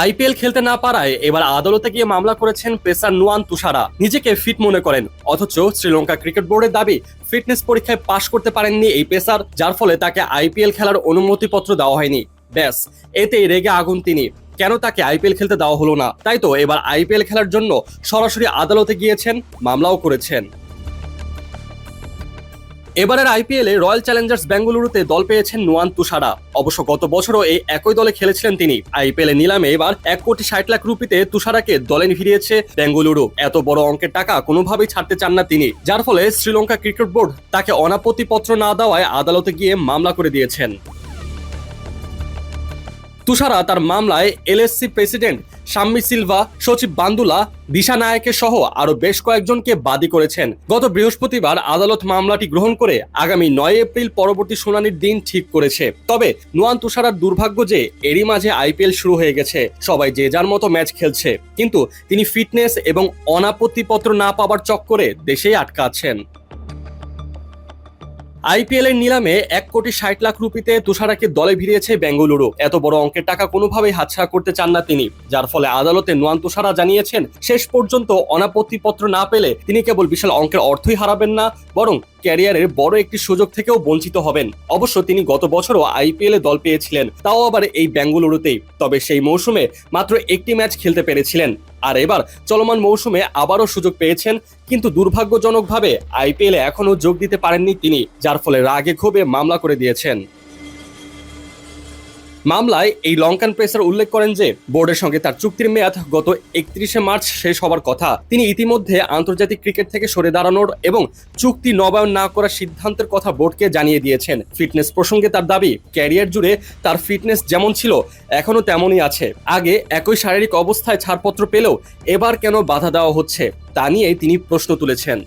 IPL খেলতে না পারায় এবার আদালতে গিয়ে মামলা করেছেন পেসার নুয়ান তুষারা। নিজেকে ফিট মনে করেন, অথচ শ্রীলঙ্কা ক্রিকেট বোর্ডের দাবি ফিটনেস পরীক্ষায় পাশ করতে পারেননি এই পেসার, যার ফলে তাকে আইপিএল খেলার অনুমতিপত্র দেওয়া হয়নি। ব্যাস, এতেই রেগে আগুন তিনি। কেন তাকে আইপিএল খেলতে দেওয়া হলো না, তাই তো এবার আইপিএল খেলার জন্য সরাসরি আদালতে গিয়েছেন, মামলাও করেছেন। এবারের আইপিএলে রয়্যাল চ্যালেঞ্জার্স বেঙ্গালুরুতে দল পেয়েছেন নুয়ান তুষারা। অবশ্য গত বছরও এই একই দলে খেলেছিলেন তিনি। আইপিএলে নিলামে এবার 1,60,00,000 রুপিতে তুষারাকে দলে ফিরিয়েছে বেঙ্গালুরু। এত বড় অঙ্কের টাকা কোনোভাবেই ছাড়তে চান না তিনি, যার ফলে শ্রীলঙ্কা ক্রিকেট বোর্ড তাকে অনাপত্তিপত্র না দেওয়ায় আদালতে গিয়ে মামলা করে দিয়েছেন। তুষারা তার মামলায় এলএসসি প্রেসিডেন্ট শাম্মী সিলভা, সচিব বান্দুলা, দিশা নায়কের সহ আরো বেশ কয়েকজনকে বাদী করেছেন। গত বৃহস্পতিবার আদালত মামলাটি গ্রহণ করে আগামী 9 এপ্রিল পরবর্তী শুনানির দিন ঠিক করেছে। তবে নুয়ান তুষারার দুর্ভাগ্য যে এরই মাঝে আইপিএল শুরু হয়ে গেছে, সবাই যে যার মতো ম্যাচ খেলছে, কিন্তু তিনি ফিটনেস এবং অনাপত্তিপত্র না পাবার চক্করে দেশেই আটকা আছেন। আইপিএল এর নিলামে 1,60,00,000 রুপিতে তুষারাকে দলে ভিড়িয়েছে বেঙ্গালুরু। এত বড় অঙ্কের টাকা কোনোভাবেই হাতছাড়া করতে চান না তিনি, যার ফলে আদালতে নুয়ান তুষারা জানিয়েছেন শেষ পর্যন্ত অনাপত্তিপত্র না পেলে তিনি কেবল বিশাল অঙ্কের অর্থই হারাবেন না, বরং ক্যারিয়ারের বড় একটি সুযোগ থেকেও বঞ্চিত হবেন। অবশ্য তিনি গত বছরও আইপিএল এ দল পেয়েছিলেন, তাও আবার এই বেঙ্গালুরুতেই। তবে সেই মৌসুমে মাত্র একটি ম্যাচ খেলতে পেরেছিলেন। আর এবার চলমান মৌসুমে আবারও সুযোগ পেয়েছেন, কিন্তু দুর্ভাগ্যজনকভাবে আইপিএলে এখনো যোগ দিতে পারেননি তিনি, যার ফলে রাগে ক্ষোভে মামলা করে দিয়েছেন। মামলায় এই লঙ্কান পেসার উল্লেখ করেন যে বোর্ডের সঙ্গে তার চুক্তির মেয়াদ গত 31শে মার্চ শেষ হবার কথা। তিনি ইতিমধ্যে আন্তর্জাতিক ক্রিকেট থেকে সরে দাঁড়ানোর এবং চুক্তি নবায়ন না করার সিদ্ধান্তের কথা বোর্ডকে জানিয়ে দিয়েছেন। ফিটনেস প্রসঙ্গে তার দাবি, ক্যারিয়ার জুড়ে তার ফিটনেস যেমন ছিল এখনো তেমনই আছে। আগে একই শারীরিক অবস্থায় ছাড়পত্র পেলেও এবার কেন বাধা দেওয়া হচ্ছে তা নিয়ে তিনি প্রশ্ন তুলেছেন।